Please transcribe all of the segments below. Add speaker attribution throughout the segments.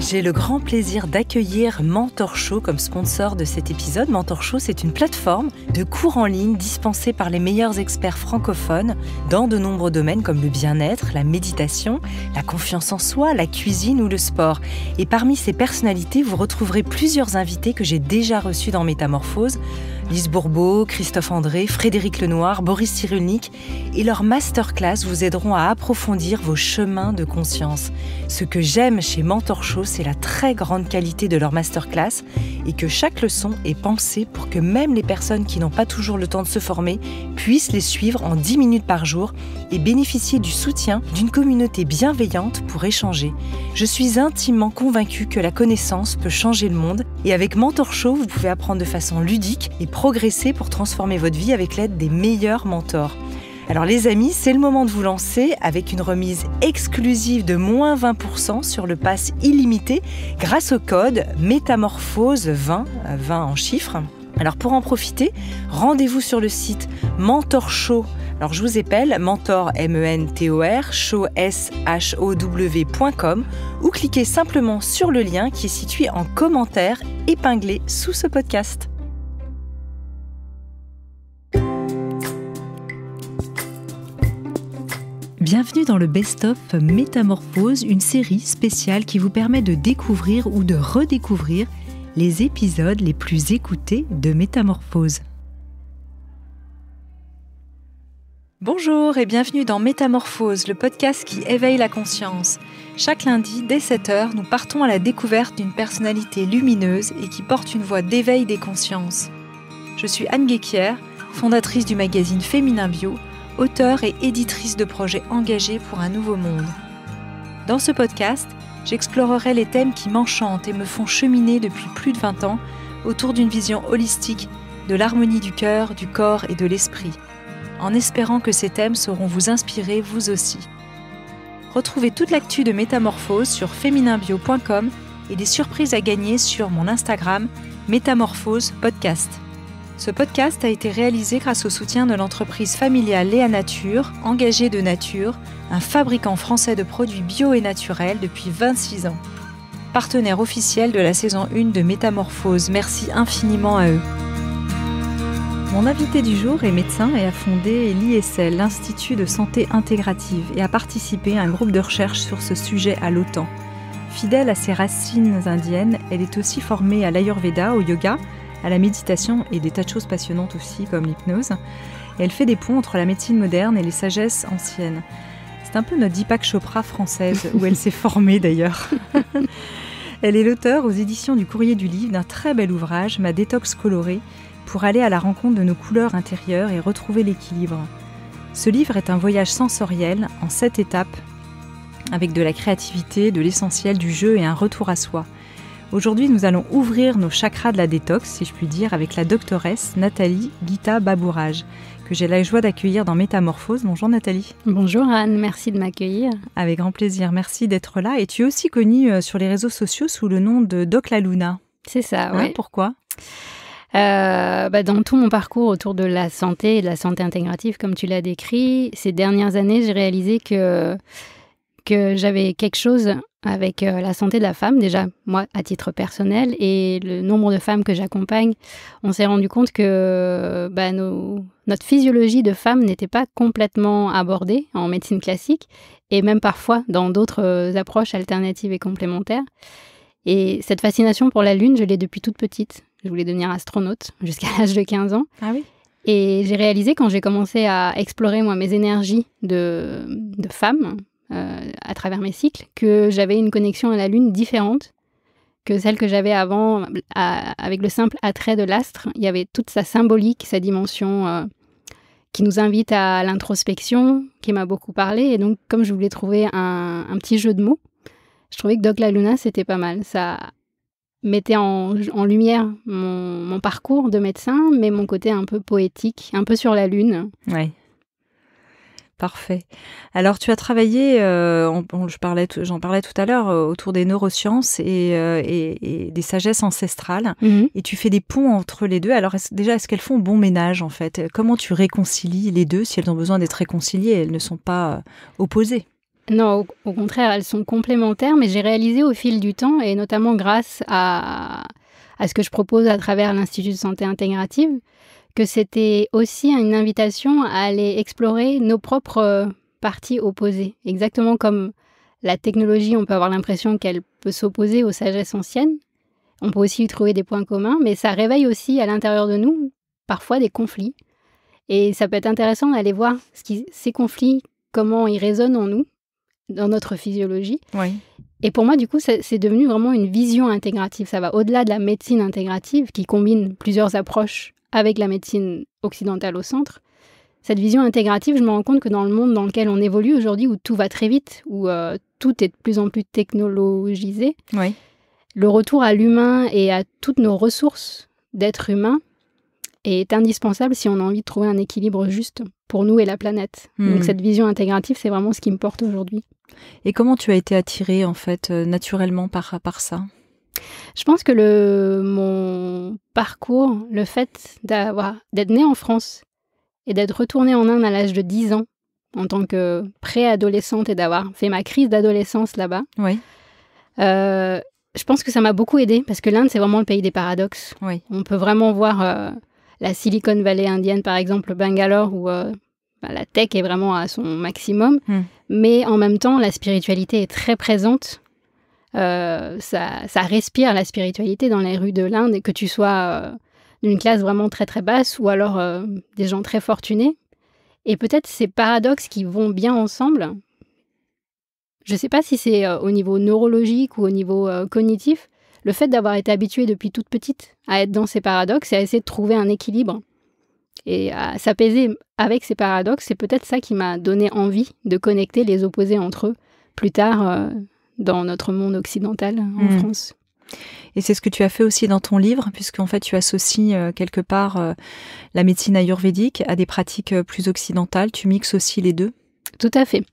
Speaker 1: J'ai le grand plaisir d'accueillir Mentor Show comme sponsor de cet épisode. Mentor Show, c'est une plateforme de cours en ligne dispensée par les meilleurs experts francophones dans de nombreux domaines comme le bien-être, la méditation, la confiance en soi, la cuisine ou le sport. Et parmi ces personnalités, vous retrouverez plusieurs invités que j'ai déjà reçus dans Métamorphose. Lise Bourbeau, Christophe André, Frédéric Lenoir, Boris Cyrulnik et leurs masterclass vous aideront à approfondir vos chemins de conscience. Ce que j'aime chez Mentor Show, c'est la très grande qualité de leur masterclass et que chaque leçon est pensée pour que même les personnes qui n'ont pas toujours le temps de se former puissent les suivre en 10 minutes par jour et bénéficier du soutien d'une communauté bienveillante pour échanger. Je suis intimement convaincue que la connaissance peut changer le monde et avec Mentor Show, vous pouvez apprendre de façon ludique et progresser pour transformer votre vie avec l'aide des meilleurs mentors. Alors les amis, c'est le moment de vous lancer avec une remise exclusive de moins 20% sur le pass illimité grâce au code Métamorphose 20 en chiffres. Alors pour en profiter, rendez-vous sur le site Mentor Show. Alors je vous épelle Mentor M-E-N-T-O-R Show S-H-O-W.com ou cliquez simplement sur le lien qui est situé en commentaire épinglé sous ce podcast. Bienvenue dans le Best-of Métamorphose, une série spéciale qui vous permet de découvrir ou de redécouvrir les épisodes les plus écoutés de Métamorphose. Bonjour et bienvenue dans Métamorphose, le podcast qui éveille la conscience. Chaque lundi, dès 7h, nous partons à la découverte d'une personnalité lumineuse et qui porte une voix d'éveil des consciences. Je suis Anne Guéquière, fondatrice du magazine Féminin Bio, auteure et éditrice de projets engagés pour un nouveau monde. Dans ce podcast, j'explorerai les thèmes qui m'enchantent et me font cheminer depuis plus de 20 ans autour d'une vision holistique de l'harmonie du cœur, du corps et de l'esprit, en espérant que ces thèmes sauront vous inspirer vous aussi. Retrouvez toute l'actu de Métamorphose sur fémininbio.com et des surprises à gagner sur mon Instagram Métamorphose Podcast. Ce podcast a été réalisé grâce au soutien de l'entreprise familiale Léa Nature, Engagée de Nature, un fabricant français de produits bio et naturels depuis 26 ans. Partenaire officiel de la saison 1 de Métamorphose, merci infiniment à eux. Mon invité du jour est médecin et a fondé l'ISL, l'Institut de santé intégrative, et a participé à un groupe de recherche sur ce sujet à l'OTAN. Fidèle à ses racines indiennes, elle est aussi formée à l'Ayurveda, au yoga, à la méditation et des tas de choses passionnantes aussi comme l'hypnose. Et elle fait des ponts entre la médecine moderne et les sagesses anciennes. C'est un peu notre Deepak Chopra française, où elle s'est formée d'ailleurs. Elle est l'auteure aux éditions du Courrier du Livre d'un très bel ouvrage, Ma détox colorée, pour aller à la rencontre de nos couleurs intérieures et retrouver l'équilibre. Ce livre est un voyage sensoriel en 7 étapes, avec de la créativité, de l'essentiel, du jeu et un retour à soi. Aujourd'hui, nous allons ouvrir nos chakras de la détox, si je puis dire, avec la doctoresse Nathalie Guita-Babourage, que j'ai la joie d'accueillir dans Métamorphose. Bonjour Nathalie.
Speaker 2: Bonjour Anne, merci de m'accueillir.
Speaker 1: Avec grand plaisir, merci d'être là. Et tu es aussi connue sur les réseaux sociaux sous le nom de Doc La Luna.
Speaker 2: C'est ça, oui.
Speaker 1: Pourquoi ?
Speaker 2: Dans tout mon parcours autour de la santé et de la santé intégrative, comme tu l'as décrit, ces dernières années, j'ai réalisé que j'avais quelque chose avec la santé de la femme, déjà moi à titre personnel, et le nombre de femmes que j'accompagne, on s'est rendu compte que notre physiologie de femme n'était pas complètement abordée en médecine classique, et même parfois dans d'autres approches alternatives et complémentaires. Et cette fascination pour la Lune, je l'ai depuis toute petite. Je voulais devenir astronaute jusqu'à l'âge de 15 ans.
Speaker 1: Ah oui.
Speaker 2: Et j'ai réalisé quand j'ai commencé à explorer moi mes énergies de femme, à travers mes cycles, que j'avais une connexion à la Lune différente que celle que j'avais avant avec le simple attrait de l'astre. Il y avait toute sa symbolique, sa dimension qui nous invite à l'introspection, qui m'a beaucoup parlé. Et donc, comme je voulais trouver un petit jeu de mots, je trouvais que Doc La Luna, c'était pas mal. Ça mettait en lumière mon parcours de médecin, mais mon côté un peu poétique, un peu sur la Lune.
Speaker 1: Oui. Parfait. Alors, tu as travaillé, j'en parlais tout à l'heure, autour des neurosciences et des sagesses ancestrales. Mm-hmm. Et tu fais des ponts entre les deux. Alors, est-ce qu'elles font bon ménage, en fait ? Comment tu réconcilies les deux, si elles ont besoin d'être réconciliées ? Elles ne sont pas opposées.
Speaker 2: Non, au contraire, elles sont complémentaires, mais j'ai réalisé au fil du temps, et notamment grâce à ce que je propose à travers l'Institut de santé intégrative, que c'était aussi une invitation à aller explorer nos propres parties opposées. Exactement comme la technologie, on peut avoir l'impression qu'elle peut s'opposer aux sagesses anciennes. On peut aussi y trouver des points communs, mais ça réveille aussi à l'intérieur de nous parfois des conflits. Et ça peut être intéressant d'aller voir ces conflits, comment ils résonnent en nous, dans notre physiologie.
Speaker 1: Oui.
Speaker 2: Et pour moi, du coup, c'est devenu vraiment une vision intégrative. Ça va au-delà de la médecine intégrative qui combine plusieurs approches avec la médecine occidentale au centre. Cette vision intégrative, je me rends compte que dans le monde dans lequel on évolue aujourd'hui, où tout va très vite, où tout est de plus en plus technologisé,
Speaker 1: Oui.
Speaker 2: le retour à l'humain et à toutes nos ressources d'être humain est indispensable si on a envie de trouver un équilibre juste pour nous et la planète. Donc cette vision intégrative, c'est vraiment ce qui me porte aujourd'hui. Et
Speaker 1: comment tu as été attirée, en fait, naturellement par ça ?
Speaker 2: Je pense que mon parcours, le fait d'être née en France et d'être retournée en Inde à l'âge de 10 ans, en tant que préadolescente et d'avoir fait ma crise d'adolescence là-bas,
Speaker 1: oui.
Speaker 2: Je pense que ça m'a beaucoup aidée parce que l'Inde, c'est vraiment le pays des paradoxes.
Speaker 1: Oui.
Speaker 2: On peut vraiment voir la Silicon Valley indienne, par exemple, Bangalore, où la tech est vraiment à son maximum. Mais en même temps, la spiritualité est très présente. Ça respire la spiritualité dans les rues de l'Inde, et que tu sois d'une classe vraiment très très basse ou alors des gens très fortunés. Et peut-être ces paradoxes qui vont bien ensemble. Je ne sais pas si c'est au niveau neurologique ou au niveau cognitif, le fait d'avoir été habituée depuis toute petite à être dans ces paradoxes et à essayer de trouver un équilibre et à s'apaiser avec ces paradoxes, c'est peut-être ça qui m'a donné envie de connecter les opposés entre eux plus tard dans notre monde occidental en France.
Speaker 1: Et c'est ce que tu as fait aussi dans ton livre, puisqu'en fait tu associes quelque part la médecine ayurvédique à des pratiques plus occidentales. Tu mixes aussi les deux.
Speaker 2: Tout à fait.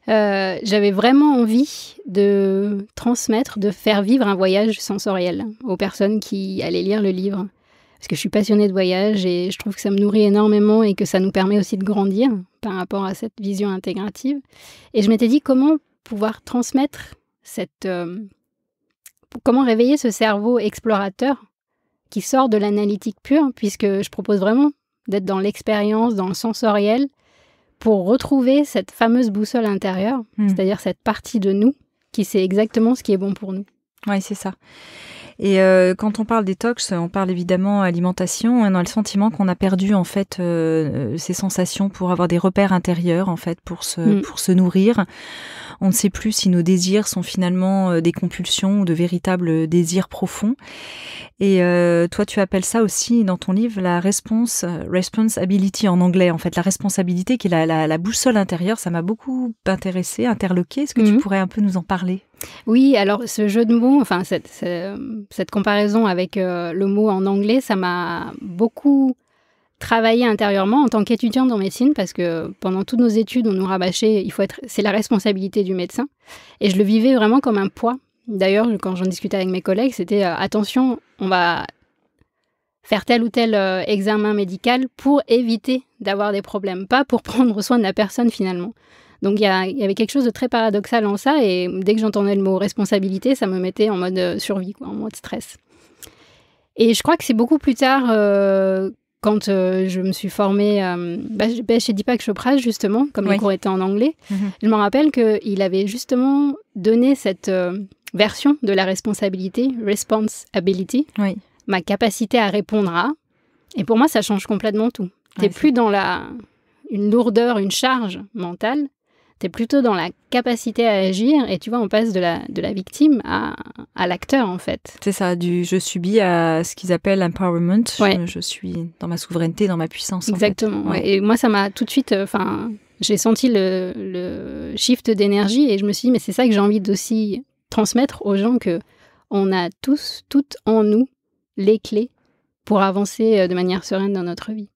Speaker 2: J'avais vraiment envie de transmettre, de faire vivre un voyage sensoriel aux personnes qui allaient lire le livre. Parce que je suis passionnée de voyage et je trouve que ça me nourrit énormément et que ça nous permet aussi de grandir par rapport à cette vision intégrative. Et je m'étais dit comment pouvoir transmettre comment réveiller ce cerveau explorateur qui sort de l'analytique pure, puisque je propose vraiment d'être dans l'expérience, dans le sensoriel, pour retrouver cette fameuse boussole intérieure, c'est-à-dire cette partie de nous qui sait exactement ce qui est bon pour nous.
Speaker 1: Oui, c'est ça. Et quand on parle détox, on parle évidemment alimentation. On a le sentiment qu'on a perdu en fait ces sensations pour avoir des repères intérieurs en fait pour se nourrir. On ne sait plus si nos désirs sont finalement des compulsions ou de véritables désirs profonds. Et toi, tu appelles ça aussi dans ton livre la responsibility en anglais, en fait, la responsabilité qui est la boussole intérieure. Ça m'a beaucoup intéressée, interloquée. Est-ce que tu pourrais un peu nous en parler ?
Speaker 2: Oui, alors ce jeu de mots, enfin cette comparaison avec le mot en anglais, ça m'a beaucoup travaillé intérieurement en tant qu'étudiante en médecine, parce que pendant toutes nos études, on nous rabâchait, c'est la responsabilité du médecin. Et je le vivais vraiment comme un poids. D'ailleurs, quand j'en discutais avec mes collègues, c'était attention, on va faire tel ou tel examen médical pour éviter d'avoir des problèmes, pas pour prendre soin de la personne finalement. Donc il y avait quelque chose de très paradoxal en ça, et dès que j'entendais le mot responsabilité, ça me mettais en mode survie, en mode stress. Et je crois que c'est beaucoup plus tard, quand je me suis formée chez Deepak Chopra, justement, comme les cours étaient en anglais, je me rappelle qu'il avait justement donné cette version de la responsabilité, responsibility, ma capacité à répondre à. Et pour moi, ça change complètement tout. T'es plus dans une lourdeur, une charge mentale. T'es plutôt dans la capacité à agir, et tu vois, on passe de la victime à l'acteur, en fait.
Speaker 1: C'est ça, je subis à ce qu'ils appellent empowerment. Je suis dans ma souveraineté, dans ma puissance.
Speaker 2: Exactement.
Speaker 1: En fait.
Speaker 2: Et moi, ça m'a tout de suite... j'ai senti le shift d'énergie, et je me suis dit, mais c'est ça que j'ai envie d'aussi transmettre aux gens, qu'on a tous, toutes en nous, les clés pour avancer de manière sereine dans notre vie.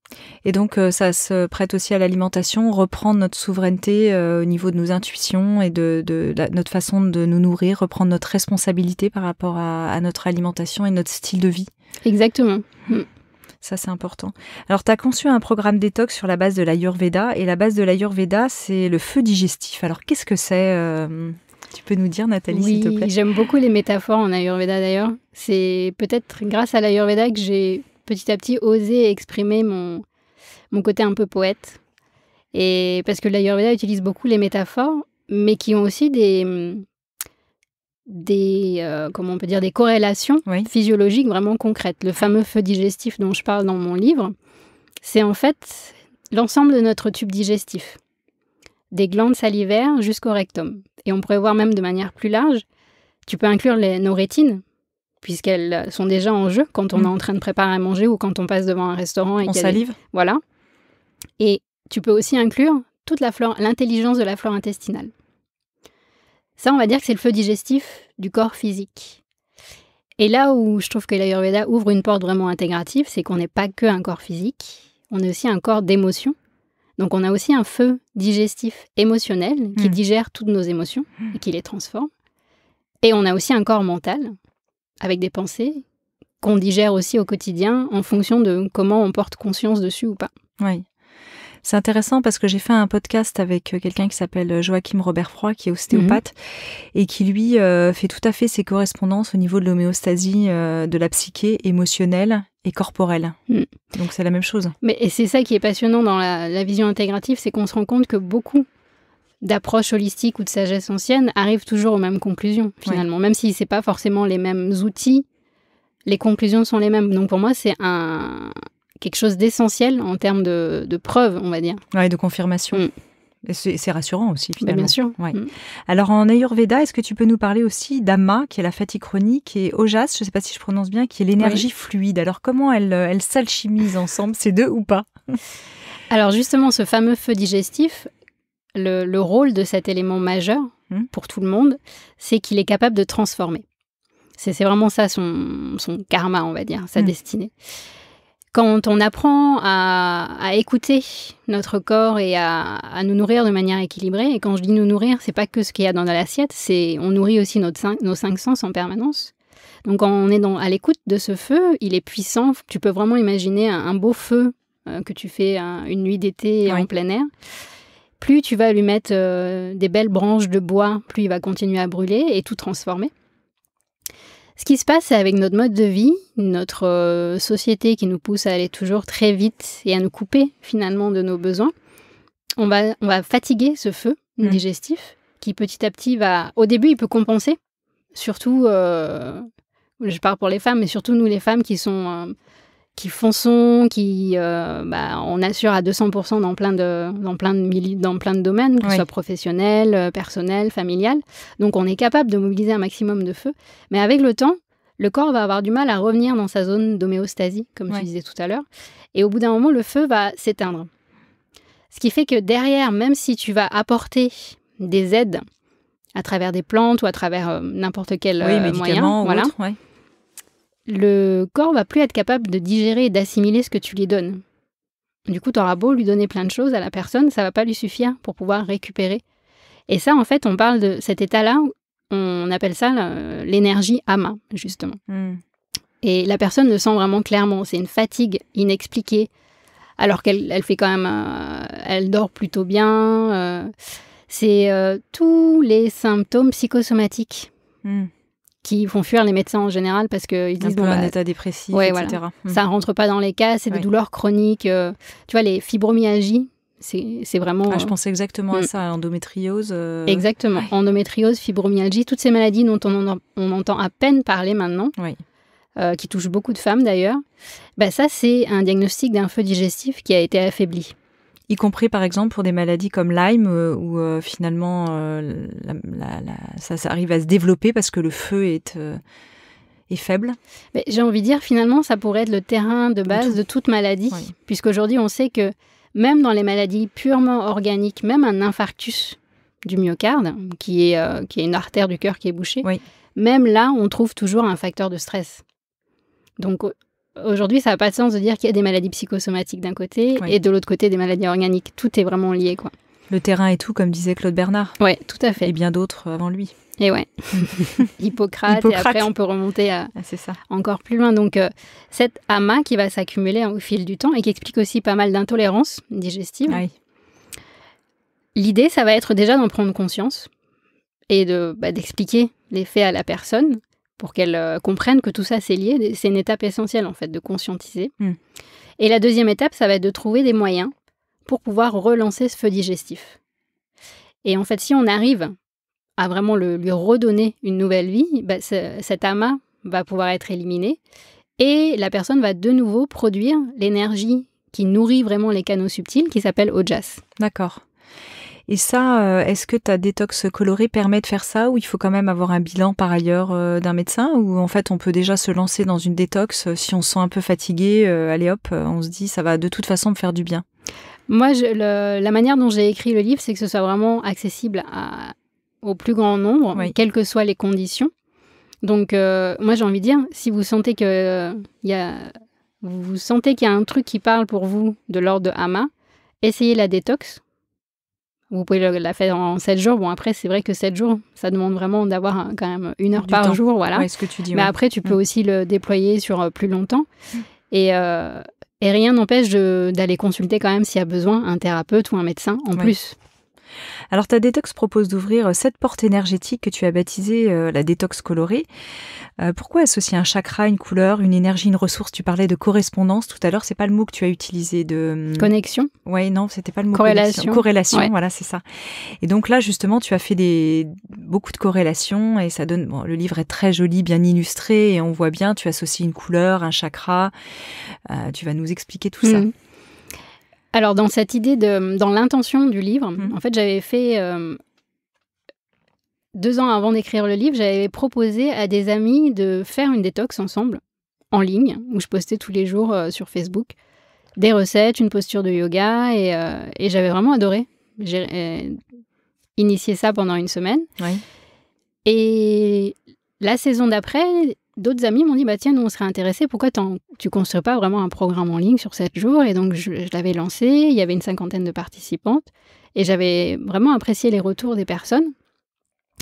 Speaker 1: Et donc, ça se prête aussi à l'alimentation, reprendre notre souveraineté au niveau de nos intuitions et de notre façon de nous nourrir, reprendre notre responsabilité par rapport à notre alimentation et notre style de vie.
Speaker 2: Exactement.
Speaker 1: Ça, c'est important. Alors, tu as conçu un programme détox sur la base de l'Ayurveda. Et la base de l'Ayurveda, c'est le feu digestif. Alors, qu'est-ce que c'est Tu peux nous dire, Nathalie, s'il te plaît?
Speaker 2: Oui, j'aime beaucoup les métaphores en Ayurveda d'ailleurs. C'est peut-être grâce à l'Ayurveda que j'ai petit à petit osé exprimer mon côté un peu poète. Et parce que l'Ayurveda utilise beaucoup les métaphores, mais qui ont aussi comment on peut dire, des corrélations physiologiques vraiment concrètes. Le fameux feu digestif dont je parle dans mon livre, c'est en fait l'ensemble de notre tube digestif, des glandes salivaires jusqu'au rectum. Et on pourrait voir même de manière plus large, tu peux inclure nos rétines, puisqu'elles sont déjà en jeu quand on est en train de préparer à manger ou quand on passe devant un restaurant. Et
Speaker 1: on salive.
Speaker 2: Voilà. Et tu peux aussi inclure toute l'intelligence de la flore intestinale. Ça, on va dire que c'est le feu digestif du corps physique. Et là où je trouve que l'Ayurveda ouvre une porte vraiment intégrative, c'est qu'on n'est pas que un corps physique, on est aussi un corps d'émotions. Donc on a aussi un feu digestif émotionnel qui digère toutes nos émotions et qui les transforme. Et on a aussi un corps mental, avec des pensées, qu'on digère aussi au quotidien en fonction de comment on porte conscience dessus ou pas.
Speaker 1: Oui. C'est intéressant parce que j'ai fait un podcast avec quelqu'un qui s'appelle Joachim Robert-Froid, qui est ostéopathe, et qui, lui, fait tout à fait ses correspondances au niveau de l'homéostasie de la psyché émotionnelle et corporelle. Donc, c'est la même chose.
Speaker 2: Et c'est ça qui est passionnant dans la vision intégrative, c'est qu'on se rend compte que beaucoup d'approches holistiques ou de sagesse ancienne arrivent toujours aux mêmes conclusions, finalement. Même si ce n'est pas forcément les mêmes outils, les conclusions sont les mêmes. Donc, pour moi, c'est quelque chose d'essentiel en termes de preuves, on va dire.
Speaker 1: Oui, de confirmation. Et c'est rassurant aussi, finalement.
Speaker 2: Bien sûr.
Speaker 1: Ouais. Alors, en Ayurveda, est-ce que tu peux nous parler aussi d'Ama, qui est la fatigue chronique, et Ojas, je ne sais pas si je prononce bien, qui est l'énergie fluide. Alors, comment elles s'alchimisent ensemble, ces deux, ou pas?
Speaker 2: Alors, justement, ce fameux feu digestif, le rôle de cet élément majeur pour tout le monde, c'est qu'il est capable de transformer. C'est vraiment ça, son karma, on va dire, sa destinée. Quand on apprend à écouter notre corps et à nous nourrir de manière équilibrée, et quand je dis nous nourrir, c'est pas que ce qu'il y a dans l'assiette, on nourrit aussi nos 5 sens en permanence. Donc quand on est à l'écoute de ce feu, il est puissant. Tu peux vraiment imaginer un beau feu que tu fais une nuit d'été en plein air. Plus tu vas lui mettre des belles branches de bois, plus il va continuer à brûler et tout transformer. Ce qui se passe, c'est avec notre mode de vie, notre société qui nous pousse à aller toujours très vite et à nous couper finalement de nos besoins, on va fatiguer ce feu digestif qui petit à petit au début, il peut compenser. Surtout, je parle pour les femmes, mais surtout nous les femmes qui fonçons, on assure à 200% dans plein de domaines, que ce soit professionnel, personnel, familial. Donc on est capable de mobiliser un maximum de feu. Mais avec le temps, le corps va avoir du mal à revenir dans sa zone d'homéostasie, comme tu disais tout à l'heure. Et au bout d'un moment, le feu va s'éteindre. Ce qui fait que derrière, même si tu vas apporter des aides à travers des plantes ou à travers n'importe quel
Speaker 1: médicaments
Speaker 2: moyen,
Speaker 1: ou autre,
Speaker 2: le corps va plus être capable de digérer et d'assimiler ce que tu lui donnes. Du coup, tu auras beau lui donner plein de choses à la personne, ça va pas lui suffire pour pouvoir récupérer. Et ça, en fait, on parle de cet état-là, on appelle ça l'énergie ama, justement. Et la personne le sent vraiment clairement. C'est une fatigue inexpliquée, alors qu'elle fait quand même... elle dort plutôt bien. C'est tous les symptômes psychosomatiques qui font fuir les médecins en général parce qu'ils disent...
Speaker 1: un état dépressif, etc.
Speaker 2: Ça ne rentre pas dans les cas, c'est des douleurs chroniques. Tu vois, les fibromyalgies, c'est vraiment...
Speaker 1: je pensais exactement à ça, endométriose.
Speaker 2: Exactement, endométriose, fibromyalgie, toutes ces maladies dont on entend à peine parler maintenant, qui touchent beaucoup de femmes d'ailleurs. Ça, c'est un diagnostic d'un feu digestif qui a été affaibli.
Speaker 1: Y compris, par exemple, pour des maladies comme Lyme, où finalement, ça arrive à se développer parce que le feu est faible.
Speaker 2: Mais j'ai envie de dire, finalement, ça pourrait être le terrain de base de toute maladie, puisqu'aujourd'hui, on sait que même dans les maladies purement organiques, même un infarctus du myocarde, qui est une artère du cœur qui est bouchée, même là, on trouve toujours un facteur de stress. Donc, aujourd'hui, ça n'a pas de sens de dire qu'il y a des maladies psychosomatiques d'un côté et de l'autre côté des maladies organiques. Tout est vraiment lié, quoi.
Speaker 1: Le terrain est tout, comme disait Claude Bernard.
Speaker 2: Oui, tout à fait.
Speaker 1: Et bien d'autres avant lui.
Speaker 2: Et ouais, Hippocrate, et après on peut remonter
Speaker 1: c'est ça.
Speaker 2: Encore plus loin. Donc cette amas qui va s'accumuler au fil du temps et qui explique aussi pas mal d'intolérances digestives.
Speaker 1: Oui.
Speaker 2: L'idée, ça va être déjà d'en prendre conscience et d'expliquer les faits à la personne pour qu'elle comprenne que tout ça c'est lié. C'est une étape essentielle en fait de conscientiser. Et la deuxième étape, ça va être de trouver des moyens pour pouvoir relancer ce feu digestif. Et en fait, si on arrive à vraiment lui redonner une nouvelle vie, cet amas va pouvoir être éliminé et la personne va de nouveau produire l'énergie qui nourrit vraiment les canaux subtils qui s'appelle Ojas.
Speaker 1: D'accord. Et ça, est-ce que ta détox colorée permet de faire ça ou il faut quand même avoir un bilan par ailleurs d'un médecin ou en fait on peut déjà se lancer dans une détox si on se sent un peu fatigué, allez hop, on se dit ça va de toute façon me faire du bien.
Speaker 2: Moi, la manière dont j'ai écrit le livre, c'est que ce soit vraiment accessible au plus grand nombre, quelles que soient les conditions. Donc, moi, j'ai envie de dire, si vous sentez qu'il y a un truc qui parle pour vous de l'ordre de amas, essayez la détox. Vous pouvez la faire en 7 jours. Bon, après, c'est vrai que 7 jours, ça demande vraiment d'avoir quand même 1 heure par jour. Voilà.
Speaker 1: Ouais, ce que tu dis.
Speaker 2: Mais après, tu peux aussi le déployer sur plus longtemps. Et rien n'empêche d'aller consulter quand même s'il y a besoin un thérapeute ou un médecin en plus.
Speaker 1: Alors, ta détox propose d'ouvrir 7 portes énergétiques que tu as baptisées la détox colorée. Pourquoi associer un chakra, une couleur, une énergie, une ressource? Tu parlais de correspondance tout à l'heure, c'est pas le mot que tu as utilisé de...
Speaker 2: Connexion?
Speaker 1: Oui, non, c'était pas le mot
Speaker 2: corrélation.
Speaker 1: Corrélation, voilà, c'est ça. Et donc là, justement, tu as fait beaucoup de corrélations et ça donne... Bon, le livre est très joli, bien illustré et on voit bien, tu associes une couleur, un chakra. Tu vas nous expliquer tout ça.
Speaker 2: Alors, dans cette idée, dans l'intention du livre, en fait, j'avais fait... 2 ans avant d'écrire le livre, j'avais proposé à des amis de faire une détox ensemble, en ligne, où je postais tous les jours sur Facebook des recettes, une posture de yoga, et j'avais vraiment adoré. J'ai initié ça pendant 1 semaine.
Speaker 1: Oui.
Speaker 2: Et la saison d'après, d'autres amis m'ont dit « Tiens, nous, on serait intéressés, pourquoi tu construis pas vraiment un programme en ligne sur 7 jours ?» Et donc, je l'avais lancé, il y avait une 50aine de participantes, et j'avais vraiment apprécié les retours des personnes.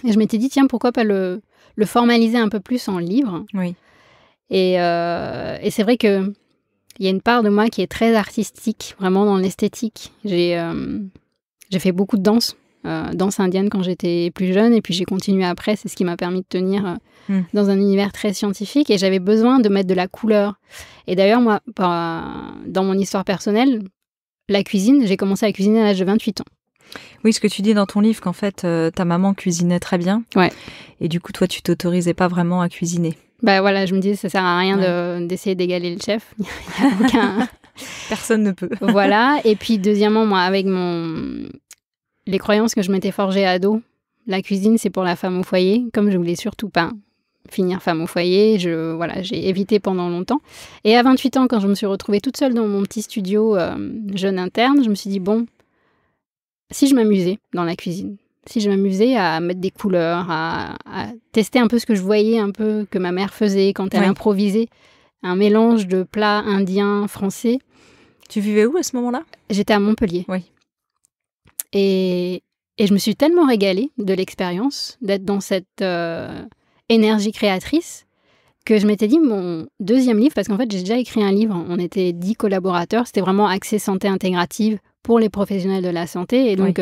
Speaker 2: Et je m'étais dit, tiens, pourquoi pas le formaliser un peu plus en livre.
Speaker 1: Oui.
Speaker 2: Et c'est vrai qu'il y a une part de moi qui est très artistique, vraiment dans l'esthétique. J'ai fait beaucoup de danse indienne quand j'étais plus jeune, et puis j'ai continué après. C'est ce qui m'a permis de tenir dans un univers très scientifique. Et j'avais besoin de mettre de la couleur. Et d'ailleurs, moi, dans mon histoire personnelle, la cuisine, j'ai commencé à cuisiner à l'âge de 28 ans.
Speaker 1: Oui, ce que tu dis dans ton livre, qu'en fait, ta maman cuisinait très bien.
Speaker 2: Ouais.
Speaker 1: Et du coup, toi, tu t'autorisais pas vraiment à cuisiner.
Speaker 2: Voilà, je me disais, ça sert à rien d'essayer d'égaler le chef. Il y a aucun...
Speaker 1: Personne ne peut.
Speaker 2: Voilà. Et puis, deuxièmement, moi, avec les croyances que je m'étais forgées ado, la cuisine, c'est pour la femme au foyer. Comme je voulais surtout pas finir femme au foyer, j'ai évité pendant longtemps. Et à 28 ans, quand je me suis retrouvée toute seule dans mon petit studio jeune interne, je me suis dit, bon, si je m'amusais dans la cuisine, si je m'amusais à mettre des couleurs, à tester un peu ce que je voyais, un peu que ma mère faisait quand elle improvisait, un mélange de plats indiens, français.
Speaker 1: Tu vivais où à ce moment-là?
Speaker 2: J'étais à Montpellier.
Speaker 1: Oui.
Speaker 2: Et je me suis tellement régalée de l'expérience, d'être dans cette énergie créatrice, que je m'étais dit, mon 2e livre, parce qu'en fait, j'ai déjà écrit un livre, on était 10 collaborateurs, c'était vraiment axé santé intégrative pour les professionnels de la santé. Et donc,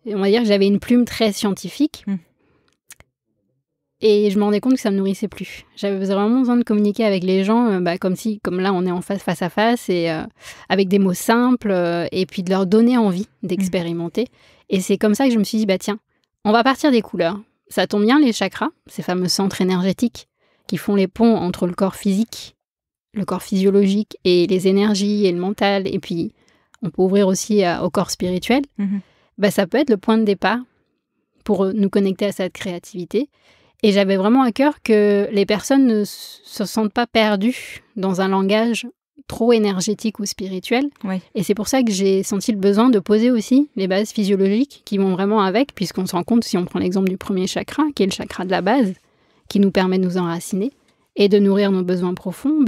Speaker 2: on va dire que j'avais une plume très scientifique. Et je me rendais compte que ça me nourrissait plus. J'avais vraiment besoin de communiquer avec les gens, comme là, on est en face à face, et avec des mots simples, et puis de leur donner envie d'expérimenter. Et c'est comme ça que je me suis dit, tiens, on va partir des couleurs. Ça tombe bien, les chakras, ces fameux centres énergétiques qui font les ponts entre le corps physique, le corps physiologique, et les énergies, et le mental, et puis on peut ouvrir aussi au corps spirituel. Ça peut être le point de départ pour nous connecter à cette créativité. Et j'avais vraiment à cœur que les personnes ne se sentent pas perdues dans un langage trop énergétique ou spirituel. Et c'est pour ça que j'ai senti le besoin de poser aussi les bases physiologiques qui vont vraiment avec, puisqu'on se rend compte, si on prend l'exemple du premier chakra, qui est le chakra de la base, qui nous permet de nous enraciner et de nourrir nos besoins profonds,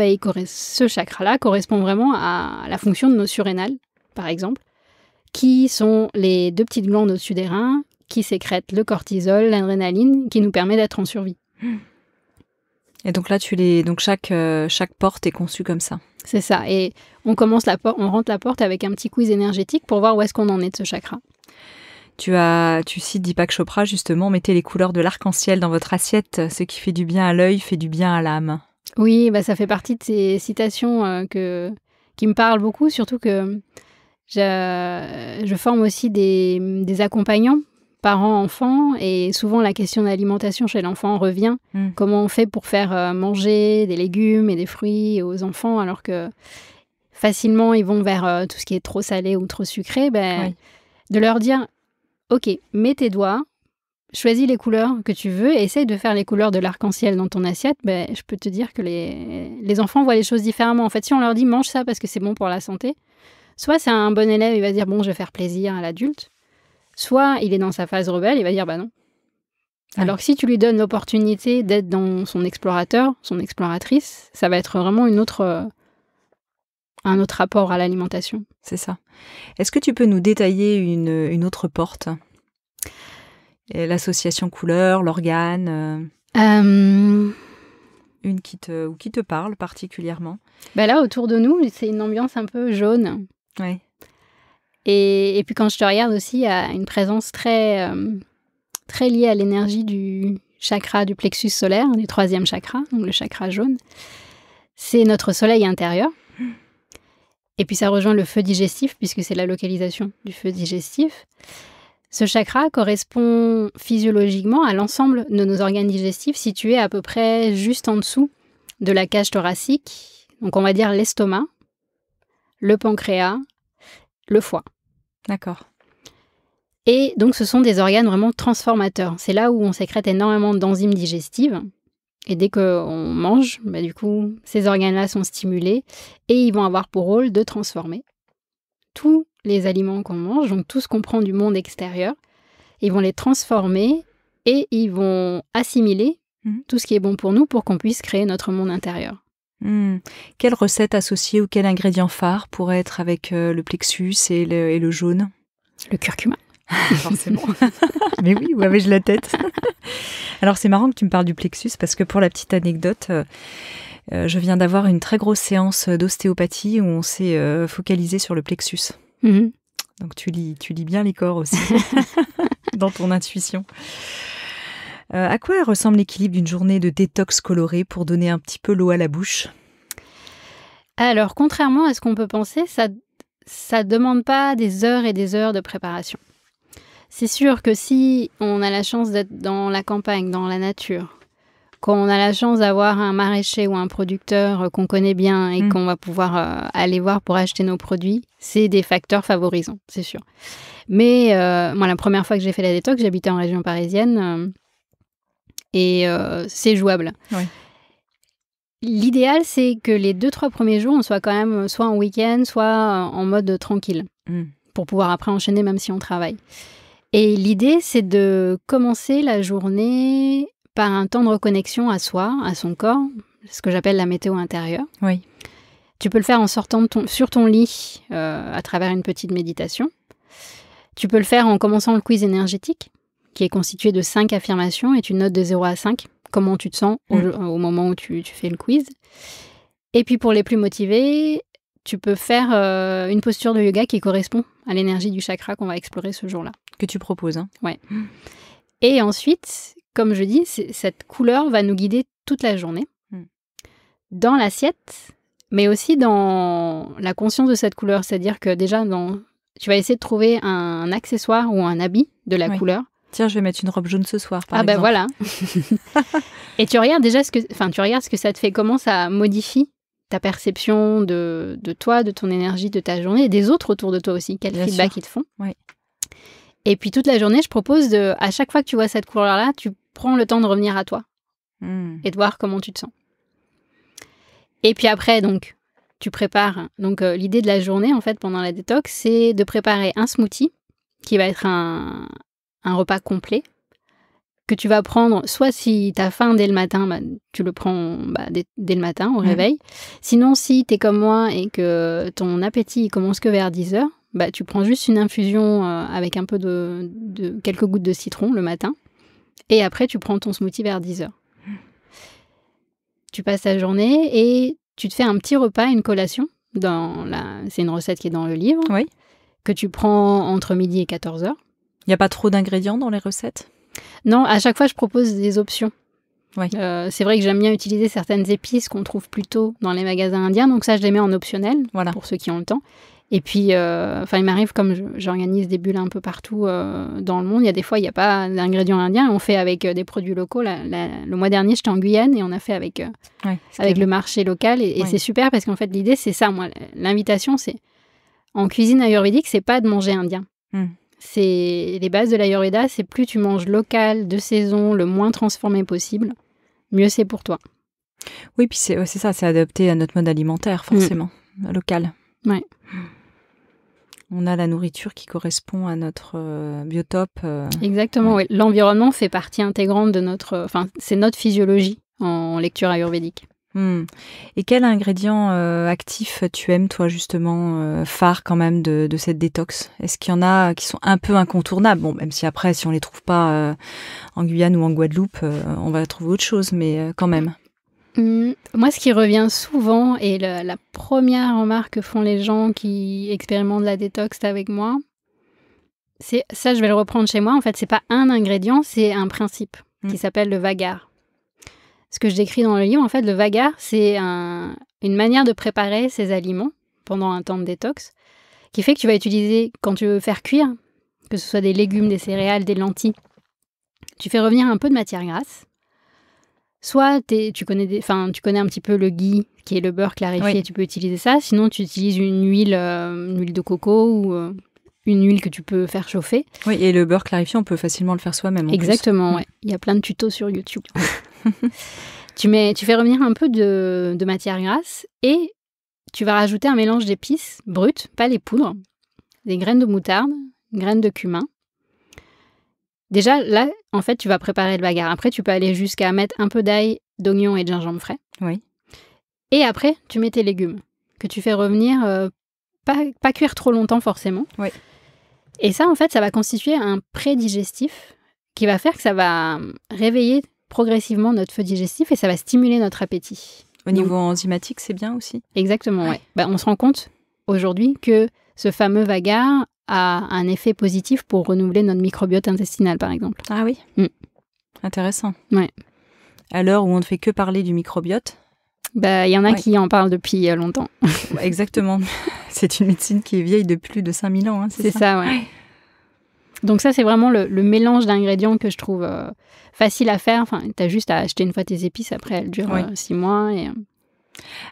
Speaker 2: ce chakra-là correspond vraiment à la fonction de nos surrénales, par exemple, qui sont les 2 petites glandes au-dessus des reins qui sécrètent le cortisol, l'adrénaline, qui nous permet d'être en survie.
Speaker 1: Et donc là, chaque porte est conçue comme ça.
Speaker 2: C'est ça. Et on rentre la porte avec un petit quiz énergétique pour voir où est-ce qu'on en est de ce chakra.
Speaker 1: Tu cites Deepak Chopra, justement, mettez les couleurs de l'arc-en-ciel dans votre assiette. Ce qui fait du bien à l'œil fait du bien à l'âme.
Speaker 2: Oui, ça fait partie de ces citations qui me parlent beaucoup, surtout que je forme aussi des accompagnants, parents, enfants, et souvent la question de l'alimentation chez l'enfant revient. Comment on fait pour faire manger des légumes et des fruits aux enfants, alors que facilement ils vont vers tout ce qui est trop salé ou trop sucré. Oui. De leur dire, ok, mets tes doigts, choisis les couleurs que tu veux et essaye de faire les couleurs de l'arc-en-ciel dans ton assiette. Je peux te dire que les enfants voient les choses différemment. En fait, si on leur dit mange ça parce que c'est bon pour la santé, soit c'est un bon élève, il va dire bon, je vais faire plaisir à l'adulte, soit il est dans sa phase rebelle, il va dire non. Alors que si tu lui donnes l'opportunité d'être dans son explorateur, son exploratrice, ça va être vraiment un autre rapport à l'alimentation.
Speaker 1: C'est ça. Est-ce que tu peux nous détailler une autre porte ? L'association couleur, l'organe une qui te parle particulièrement ?
Speaker 2: Là, autour de nous, c'est une ambiance un peu jaune.
Speaker 1: Oui.
Speaker 2: Et puis quand je te regarde aussi, il y a une présence très liée à l'énergie du chakra du plexus solaire, du 3e chakra, donc le chakra jaune. C'est notre soleil intérieur. Et puis ça rejoint le feu digestif, puisque c'est la localisation du feu digestif. Ce chakra correspond physiologiquement à l'ensemble de nos organes digestifs situés à peu près juste en dessous de la cage thoracique. Donc on va dire l'estomac, le pancréas, le foie.
Speaker 1: D'accord.
Speaker 2: Et donc ce sont des organes vraiment transformateurs. C'est là où on sécrète énormément d'enzymes digestives. Et dès qu'on mange, du coup, ces organes-là sont stimulés et ils vont avoir pour rôle de transformer tous les aliments qu'on mange, donc tout ce qu'on prend du monde extérieur. Ils vont les transformer et ils vont assimiler tout ce qui est bon pour nous pour qu'on puisse créer notre monde intérieur.
Speaker 1: Quelle recette associée ou quel ingrédient phare pourrait être avec le plexus et le jaune ?
Speaker 2: Le curcuma.
Speaker 1: Forcément. Mais oui, où avais-je la tête ? Alors c'est marrant que tu me parles du plexus parce que pour la petite anecdote, je viens d'avoir une très grosse séance d'ostéopathie où on s'est focalisé sur le plexus. Donc tu lis bien les corps aussi dans ton intuition. À quoi ressemble l'équilibre d'une journée de détox colorée pour donner un petit peu l'eau à la bouche ?
Speaker 2: Alors contrairement à ce qu'on peut penser, ça demande pas des heures et des heures de préparation. C'est sûr que si on a la chance d'être dans la campagne, dans la nature, qu'on a la chance d'avoir un maraîcher ou un producteur qu'on connaît bien et qu'on va pouvoir aller voir pour acheter nos produits, c'est des facteurs favorisants, c'est sûr. Mais moi, la première fois que j'ai fait la détox, j'habitais en région parisienne et c'est jouable. Oui. L'idéal, c'est que les 2-3 premiers jours, on soit quand même soit en week-end, soit en mode tranquille, pour pouvoir après enchaîner même si on travaille. Et l'idée, c'est de commencer la journée par un temps de reconnexion à soi, à son corps, ce que j'appelle la météo intérieure. Oui. Tu peux le faire en sortant sur ton lit à travers une petite méditation. Tu peux le faire en commençant le quiz énergétique, qui est constitué de 5 affirmations et tu notes de 0 à 5 comment tu te sens au moment où tu fais le quiz. Et puis pour les plus motivés, tu peux faire une posture de yoga qui correspond à l'énergie du chakra qu'on va explorer ce jour-là.
Speaker 1: Que tu proposes, hein.
Speaker 2: Ouais. Et ensuite, comme je dis, cette couleur va nous guider toute la journée dans l'assiette, mais aussi dans la conscience de cette couleur. C'est-à-dire que déjà, tu vas essayer de trouver un accessoire ou un habit de la couleur.
Speaker 1: Tiens, je vais mettre une robe jaune ce soir, par exemple.
Speaker 2: Ben voilà. Et tu regardes déjà ce que ça te fait, comment ça modifie ta perception de toi, de ton énergie, de ta journée et des autres autour de toi aussi. Quel feedback ils te font. Oui. Et puis toute la journée, je propose à chaque fois que tu vois cette couleur-là, tu prends le temps de revenir à toi et de voir comment tu te sens. Et puis après, donc, tu prépares. Donc l'idée de la journée, en fait, pendant la détox, c'est de préparer un smoothie qui va être un repas complet que tu vas prendre, soit si tu as faim dès le matin, tu le prends dès le matin au réveil. Sinon, si tu es comme moi et que ton appétit commence que vers 10h, tu prends juste une infusion avec un peu de quelques gouttes de citron le matin. Et après, tu prends ton smoothie vers 10h. Tu passes ta journée et tu te fais un petit repas, une collation. C'est une recette qui est dans le livre.
Speaker 1: Oui.
Speaker 2: Que tu prends entre midi et 14h.
Speaker 1: Il n'y a pas trop d'ingrédients dans les recettes ?
Speaker 2: Non, à chaque fois, je propose des options.
Speaker 1: Oui.
Speaker 2: C'est vrai que j'aime bien utiliser certaines épices qu'on trouve plutôt dans les magasins indiens. Donc ça, je les mets en optionnel pour ceux qui ont le temps. Et puis, il m'arrive, comme j'organise des bulles un peu partout dans le monde, il y a des fois, il n'y a pas d'ingrédients indiens. On fait avec des produits locaux. Le mois dernier, j'étais en Guyane et on a fait avec le marché local. Et c'est super parce qu'en fait, l'idée, c'est ça. Moi, l'invitation, c'est en cuisine ayurvédique, c'est pas de manger indien. C'est les bases de l'ayurveda, c'est plus tu manges local, de saison, le moins transformé possible, mieux c'est pour toi.
Speaker 1: Oui, puis c'est ça, c'est adapté à notre mode alimentaire, forcément, local.
Speaker 2: Ouais.
Speaker 1: On a la nourriture qui correspond à notre biotope.
Speaker 2: Exactement, oui. L'environnement fait partie intégrante de c'est notre physiologie en lecture ayurvédique.
Speaker 1: Et quel ingrédient actif tu aimes, toi, justement, phare quand même de cette détox ? Est-ce qu'il y en a qui sont un peu incontournables ? Bon, même si après, si on les trouve pas en Guyane ou en Guadeloupe, on va trouver autre chose, mais quand même.
Speaker 2: Moi, ce qui revient souvent, et la première remarque que font les gens qui expérimentent la détox avec moi, c'est ça, je vais le reprendre chez moi. En fait, c'est pas un ingrédient, c'est un principe qui s'appelle le vagar. Ce que je décris dans le livre, en fait, le vagar, c'est une manière de préparer ces aliments pendant un temps de détox, qui fait que tu vas utiliser, quand tu veux faire cuire, que ce soit des légumes, des céréales, des lentilles, tu fais revenir un peu de matière grasse. Soit tu connais un petit peu le ghee, qui est le beurre clarifié, tu peux utiliser ça. Sinon, tu utilises une huile de coco ou une huile que tu peux faire chauffer.
Speaker 1: Oui, et le beurre clarifié, on peut facilement le faire soi-même.
Speaker 2: Exactement, ouais. Il y a plein de tutos sur YouTube. Tu fais revenir un peu de matière grasse et tu vas rajouter un mélange d'épices brutes, pas les poudres, des graines de moutarde, graines de cumin. Déjà, là, en fait, tu vas préparer le vagar. Après, tu peux aller jusqu'à mettre un peu d'ail, d'oignon et de gingembre frais.
Speaker 1: Oui.
Speaker 2: Et après, tu mets tes légumes que tu fais revenir, pas cuire trop longtemps forcément.
Speaker 1: Oui.
Speaker 2: Et ça, en fait, ça va constituer un prédigestif qui va faire que ça va réveiller progressivement notre feu digestif et ça va stimuler notre appétit.
Speaker 1: Au niveau enzymatique, c'est bien aussi ?
Speaker 2: Exactement, ouais. On se rend compte aujourd'hui que ce fameux vagar a un effet positif pour renouveler notre microbiote intestinal, par exemple.
Speaker 1: Ah oui ? Intéressant.
Speaker 2: Ouais.
Speaker 1: À l'heure où on ne fait que parler du microbiote ?
Speaker 2: Il y en a qui en parlent depuis longtemps.
Speaker 1: Exactement. C'est une médecine qui est vieille de plus de 5000 ans,
Speaker 2: c'est ça, ouais. Donc ça, c'est vraiment le mélange d'ingrédients que je trouve facile à faire. Enfin, tu as juste à acheter une fois tes épices, après elles durent 6 mois.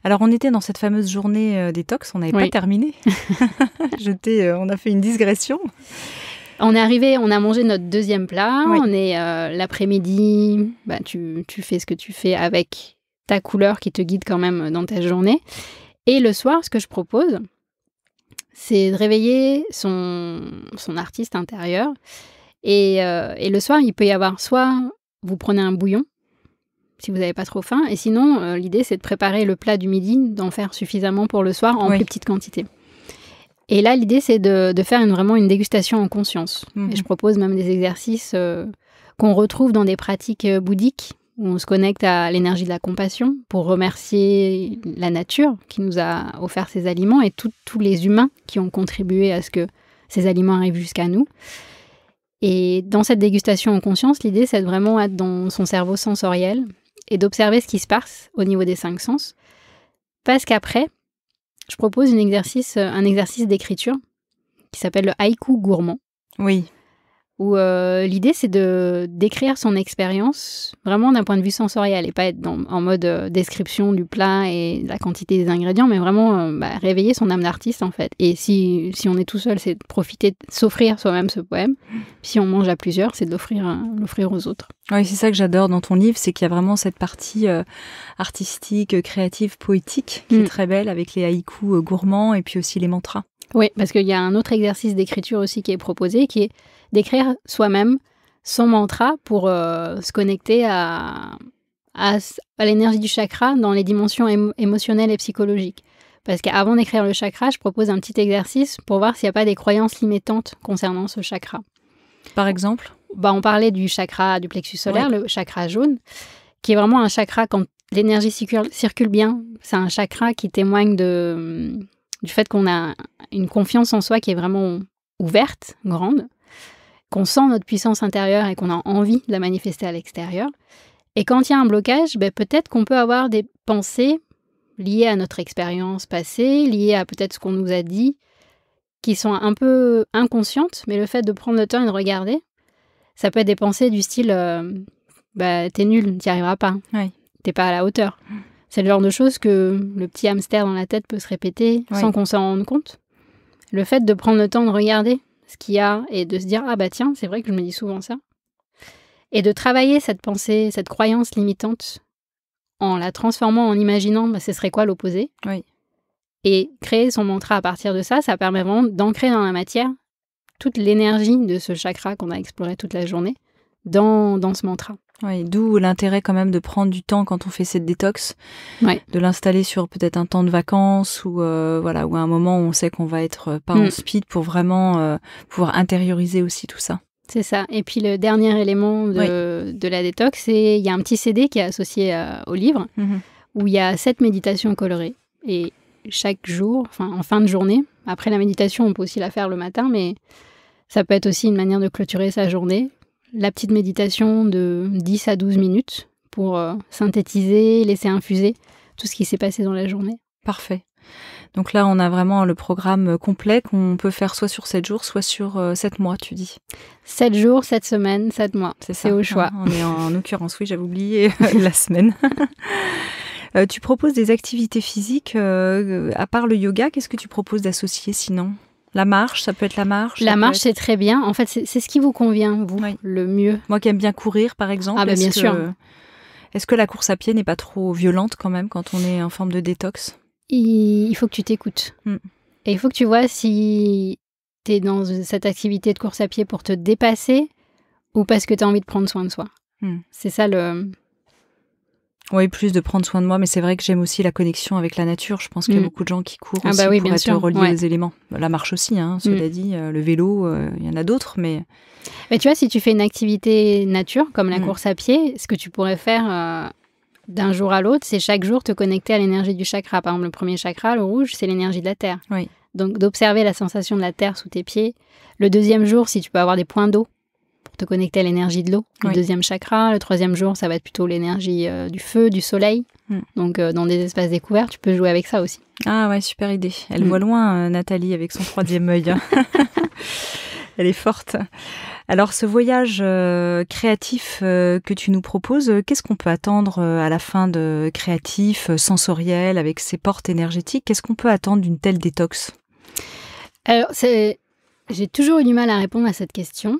Speaker 1: Alors, on était dans cette fameuse journée détox, on n'avait pas terminé. On a fait une digression.
Speaker 2: On est arrivé, on a mangé notre deuxième plat. On est l'après-midi, tu fais ce que tu fais avec ta couleur qui te guide quand même dans ta journée. Et le soir, ce que je propose, c'est de réveiller son artiste intérieur. Et le soir, il peut y avoir soit vous prenez un bouillon, si vous n'avez pas trop faim, et sinon, l'idée, c'est de préparer le plat du midi, d'en faire suffisamment pour le soir en plus petite quantité. Et là, l'idée, c'est de faire vraiment une dégustation en conscience. Et je propose même des exercices qu'on retrouve dans des pratiques bouddhiques, où on se connecte à l'énergie de la compassion pour remercier la nature qui nous a offert ces aliments et tous les humains qui ont contribué à ce que ces aliments arrivent jusqu'à nous. Et dans cette dégustation en conscience, l'idée, c'est de vraiment être dans son cerveau sensoriel et d'observer ce qui se passe au niveau des 5 sens. Parce qu'après, je propose un exercice d'écriture qui s'appelle le haïku gourmand.
Speaker 1: Oui.
Speaker 2: Où l'idée, c'est de décrire son expérience vraiment d'un point de vue sensoriel et pas être en mode description du plat et de la quantité des ingrédients, mais vraiment réveiller son âme d'artiste, en fait. Et si on est tout seul, c'est de profiter, de s'offrir soi-même ce poème. Puis si on mange à plusieurs, c'est de l'offrir aux autres. Oui,
Speaker 1: c'est ça que j'adore dans ton livre, c'est qu'il y a vraiment cette partie artistique, créative, poétique, qui est très belle, avec les haïkus gourmands et puis aussi les mantras.
Speaker 2: Oui, parce qu'il y a un autre exercice d'écriture aussi qui est proposé, qui est d'écrire soi-même son mantra pour se connecter à l'énergie du chakra dans les dimensions émotionnelles et psychologiques. Parce qu'avant d'écrire le chakra, je propose un petit exercice pour voir s'il n'y a pas des croyances limitantes concernant ce chakra.
Speaker 1: Par exemple ?
Speaker 2: On parlait du chakra du plexus solaire, le chakra jaune, qui est vraiment un chakra quand l'énergie circule bien. C'est un chakra qui témoigne du fait qu'on a une confiance en soi qui est vraiment ouverte, grande, qu'on sent notre puissance intérieure et qu'on a envie de la manifester à l'extérieur. Et quand il y a un blocage, peut-être qu'on peut avoir des pensées liées à notre expérience passée, liées à peut-être ce qu'on nous a dit, qui sont un peu inconscientes, mais le fait de prendre le temps et de regarder, ça peut être des pensées du style t'es nul, t'y arriveras pas, t'es pas à la hauteur. C'est le genre de choses que le petit hamster dans la tête peut se répéter sans qu'on s'en rende compte. Le fait de prendre le temps de regarder ce qu'il y a et de se dire tiens, c'est vrai que je me dis souvent ça. Et de travailler cette pensée, cette croyance limitante en la transformant, en imaginant ce serait quoi l'opposé. Et créer son mantra à partir de ça, ça permet vraiment d'ancrer dans la matière toute l'énergie de ce chakra qu'on a exploré toute la journée dans ce mantra.
Speaker 1: Oui, d'où l'intérêt quand même de prendre du temps quand on fait cette détox, de l'installer sur peut-être un temps de vacances ou ou à un moment où on sait qu'on va être pas en speed pour vraiment pouvoir intérioriser aussi tout ça.
Speaker 2: C'est ça. Et puis le dernier élément de la détox, c'est il y a un petit CD qui est associé au livre où il y a 7 méditations colorées. Et chaque jour, en fin de journée, après la méditation, on peut aussi la faire le matin, mais ça peut être aussi une manière de clôturer sa journée. La petite méditation de 10 à 12 minutes pour synthétiser, laisser infuser tout ce qui s'est passé dans la journée.
Speaker 1: Parfait. Donc là, on a vraiment le programme complet qu'on peut faire soit sur 7 jours, soit sur 7 mois, tu dis.
Speaker 2: 7 jours, 7 semaines, 7 mois. C'est au choix.
Speaker 1: On est en l'occurrence, j'avais oublié la semaine. Tu proposes des activités physiques, à part le yoga, qu'est-ce que tu proposes d'associer sinon ? La marche, ça peut être la marche.
Speaker 2: La marche, c'est très bien. En fait, c'est ce qui vous convient, vous, le mieux.
Speaker 1: Moi qui aime bien courir, par exemple.
Speaker 2: Bien sûr.
Speaker 1: Est-ce que la course à pied n'est pas trop violente quand même quand on est en forme de détox ?
Speaker 2: Il faut que tu t'écoutes. Et il faut que tu vois si tu es dans cette activité de course à pied pour te dépasser ou parce que tu as envie de prendre soin de soi. C'est ça le...
Speaker 1: Oui, plus de prendre soin de moi, mais c'est vrai que j'aime aussi la connexion avec la nature. Je pense qu'il y a beaucoup de gens qui courent aussi pour être reliés aux éléments. La marche aussi, cela dit, le vélo, il y en a d'autres, mais...
Speaker 2: Mais tu vois, si tu fais une activité nature, comme la course à pied, ce que tu pourrais faire d'un jour à l'autre, c'est chaque jour te connecter à l'énergie du chakra. Par exemple, le premier chakra, le rouge, c'est l'énergie de la terre. Donc, d'observer la sensation de la terre sous tes pieds. Le deuxième jour, si tu peux avoir des points d'eau, pour te connecter à l'énergie de l'eau, le deuxième chakra. Le troisième jour, ça va être plutôt l'énergie du feu, du soleil. Donc, dans des espaces découverts, tu peux jouer avec ça aussi.
Speaker 1: Ah ouais, super idée. Elle voit loin, Nathalie, avec son 3e œil. Elle est forte. Alors, ce voyage créatif que tu nous proposes, qu'est-ce qu'on peut attendre à la fin de créatif, sensoriel, avec ses portes énergétiques ? Qu'est-ce qu'on peut attendre d'une telle détox ?
Speaker 2: Alors, j'ai toujours eu du mal à répondre à cette question.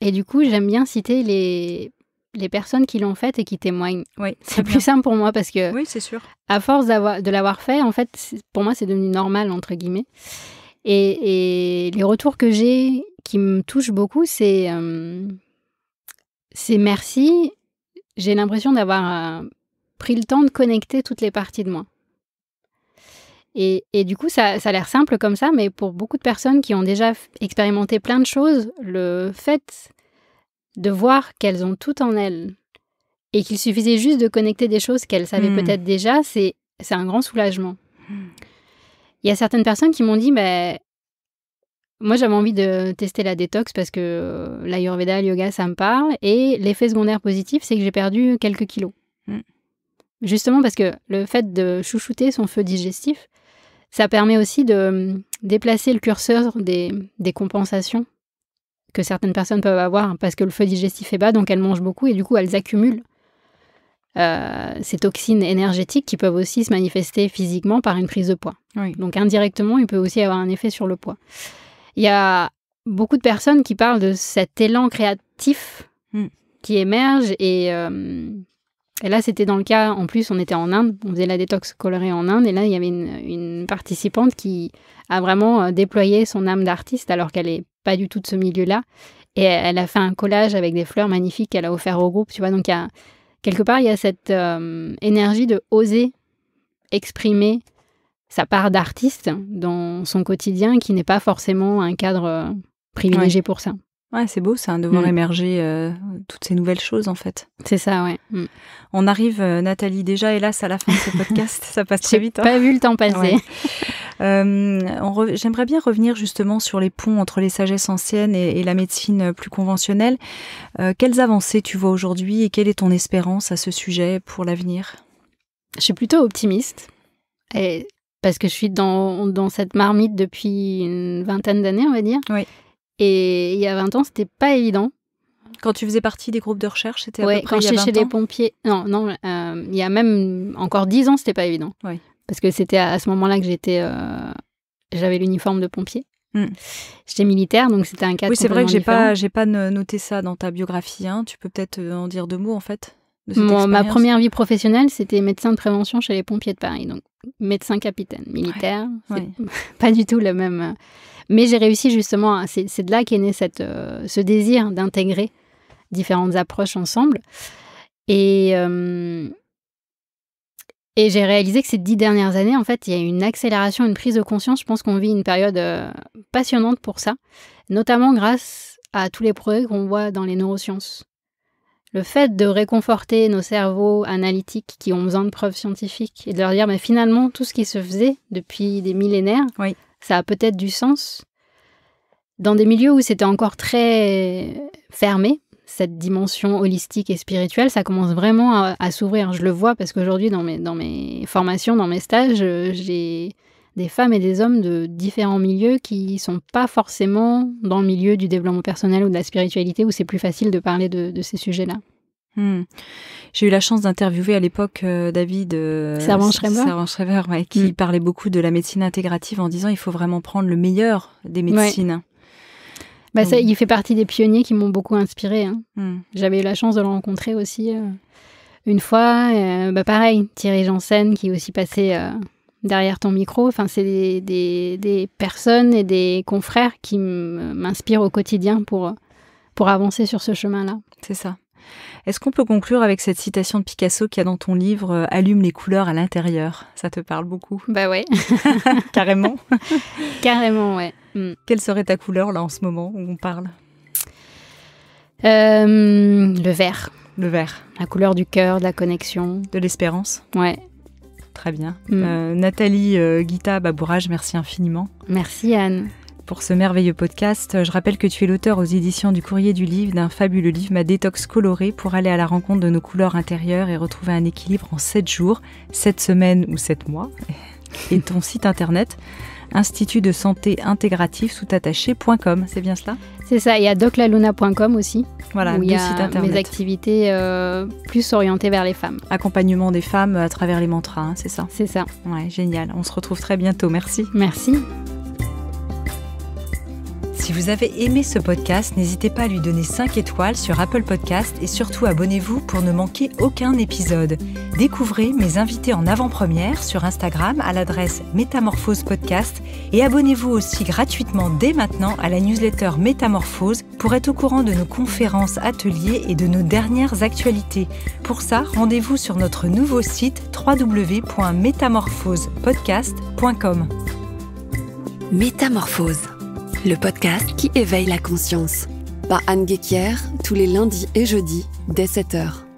Speaker 2: Et du coup, j'aime bien citer les personnes qui l'ont faite et qui témoignent. C'est plus simple pour moi parce que,
Speaker 1: c'est sûr.
Speaker 2: À force de l'avoir fait, en fait, pour moi, c'est devenu normal, entre guillemets. Et les retours que j'ai qui me touchent beaucoup, c'est merci. J'ai l'impression d'avoir pris le temps de connecter toutes les parties de moi. Et du coup, ça a l'air simple comme ça, mais pour beaucoup de personnes qui ont déjà expérimenté plein de choses, le fait de voir qu'elles ont tout en elles et qu'il suffisait juste de connecter des choses qu'elles savaient peut-être déjà, c'est un grand soulagement. Il y a certaines personnes qui m'ont dit, moi j'avais envie de tester la détox parce que l'Ayurveda, le yoga, ça me parle, et l'effet secondaire positif, c'est que j'ai perdu quelques kilos. Justement parce que le fait de chouchouter son feu digestif, ça permet aussi de déplacer le curseur des compensations que certaines personnes peuvent avoir parce que le feu digestif est bas, donc elles mangent beaucoup et du coup elles accumulent ces toxines énergétiques qui peuvent aussi se manifester physiquement par une prise de poids. Donc indirectement, il peut aussi avoir un effet sur le poids. Il y a beaucoup de personnes qui parlent de cet élan créatif qui émerge et là, c'était dans le cas, en plus, on était en Inde, on faisait la détox colorée en Inde, et là, il y avait une participante qui a vraiment déployé son âme d'artiste, alors qu'elle n'est pas du tout de ce milieu-là, et elle a fait un collage avec des fleurs magnifiques qu'elle a offert au groupe, tu vois, donc quelque part, il y a cette énergie de oser exprimer sa part d'artiste dans son quotidien qui n'est pas forcément un cadre privilégié pour ça.
Speaker 1: Ouais, c'est beau ça, de voir émerger toutes ces nouvelles choses en fait.
Speaker 2: C'est ça, ouais.
Speaker 1: On arrive, Nathalie, déjà hélas à la fin de ce podcast, ça passe très vite.
Speaker 2: J'ai pas vu le temps passer.
Speaker 1: Ouais. J'aimerais bien revenir justement sur les ponts entre les sagesses anciennes et la médecine plus conventionnelle. Quelles avancées tu vois aujourd'hui et quelle est ton espérance à ce sujet pour l'avenir ?
Speaker 2: Je suis plutôt optimiste, parce que je suis dans cette marmite depuis une vingtaine d'années, on va dire.
Speaker 1: Oui.
Speaker 2: Et il y a 20 ans, c'était pas évident.
Speaker 1: Quand tu faisais partie des groupes de recherche, c'était à peu près
Speaker 2: quand
Speaker 1: il y a 20 ans.
Speaker 2: chez les pompiers. Non, il y a même encore 10 ans, c'était pas évident.
Speaker 1: Oui.
Speaker 2: Parce que c'était à ce moment-là que j'avais l'uniforme de pompier. J'étais militaire, donc c'était un cadre.
Speaker 1: Oui, c'est vrai que
Speaker 2: différent.
Speaker 1: j'ai pas noté ça dans ta biographie. Hein. Tu peux peut-être en dire 2 mots en fait.
Speaker 2: Ma première vie professionnelle, c'était médecin de prévention chez les pompiers de Paris. Donc médecin capitaine, militaire.
Speaker 1: Ouais.
Speaker 2: C'est pas du tout le même. Mais j'ai réussi justement, c'est de là qu'est né ce désir d'intégrer différentes approches ensemble. Et j'ai réalisé que ces 10 dernières années, en fait, il y a eu une accélération, une prise de conscience. Je pense qu'on vit une période passionnante pour ça, notamment grâce à tous les progrès qu'on voit dans les neurosciences. Le fait de réconforter nos cerveaux analytiques qui ont besoin de preuves scientifiques et de leur dire, mais finalement, tout ce qui se faisait depuis des millénaires, ça a peut-être du sens. Dans des milieux où c'était encore très fermé, cette dimension holistique et spirituelle, ça commence vraiment à s'ouvrir. Je le vois parce qu'aujourd'hui, dans mes formations, dans mes stages, j'ai des femmes et des hommes de différents milieux qui ne sont pas forcément dans le milieu du développement personnel ou de la spiritualité, où c'est plus facile de parler de ces sujets-là.
Speaker 1: J'ai eu la chance d'interviewer à l'époque David Servan-Schreiber, qui parlait beaucoup de la médecine intégrative en disant il faut vraiment prendre le meilleur des médecines.
Speaker 2: Ça, il fait partie des pionniers qui m'ont beaucoup inspirée. J'avais eu la chance de le rencontrer aussi une fois. Pareil, Thierry Janssen qui est aussi passé derrière ton micro. Enfin, c'est des personnes et des confrères qui m'inspirent au quotidien pour avancer sur ce chemin-là.
Speaker 1: C'est ça. Est-ce qu'on peut conclure avec cette citation de Picasso qu'il y a dans ton livre « Allume les couleurs à l'intérieur ». Ça te parle beaucoup ?
Speaker 2: Bah ouais.
Speaker 1: Carrément.
Speaker 2: Carrément, ouais.
Speaker 1: Quelle serait ta couleur là en ce moment où on parle ?
Speaker 2: Le vert.
Speaker 1: Le vert.
Speaker 2: La couleur du cœur, de la connexion.
Speaker 1: De l'espérance ?
Speaker 2: Ouais.
Speaker 1: Très bien. Nathalie Guita Babourage, merci infiniment.
Speaker 2: Merci Anne.
Speaker 1: Pour ce merveilleux podcast, je rappelle que tu es l'auteur aux éditions du Courrier du Livre d'un fabuleux livre, Ma détox colorée, pour aller à la rencontre de nos couleurs intérieures et retrouver un équilibre en 7 jours, 7 semaines ou 7 mois. Et ton site internet, Institut de santé intégratif soutattaché.com, c'est bien cela ?
Speaker 2: C'est ça, il y a doclaluna.com aussi.
Speaker 1: Voilà,
Speaker 2: où il y a
Speaker 1: site internet.
Speaker 2: Mes activités plus orientées vers les femmes.
Speaker 1: Accompagnement des femmes à travers les mantras, hein, c'est ça ?
Speaker 2: C'est ça.
Speaker 1: Ouais, génial. On se retrouve très bientôt. Merci.
Speaker 2: Merci.
Speaker 1: Si vous avez aimé ce podcast, n'hésitez pas à lui donner 5 étoiles sur Apple Podcast et surtout abonnez-vous pour ne manquer aucun épisode. Découvrez mes invités en avant-première sur Instagram à l'adresse Métamorphose Podcast et abonnez-vous aussi gratuitement dès maintenant à la newsletter Métamorphose pour être au courant de nos conférences, ateliers et de nos dernières actualités. Pour ça, rendez-vous sur notre nouveau site www.métamorphosepodcast.com.
Speaker 3: Métamorphose, le podcast qui éveille la conscience. Par Anne Guéquière, tous les lundis et jeudis, dès 7h.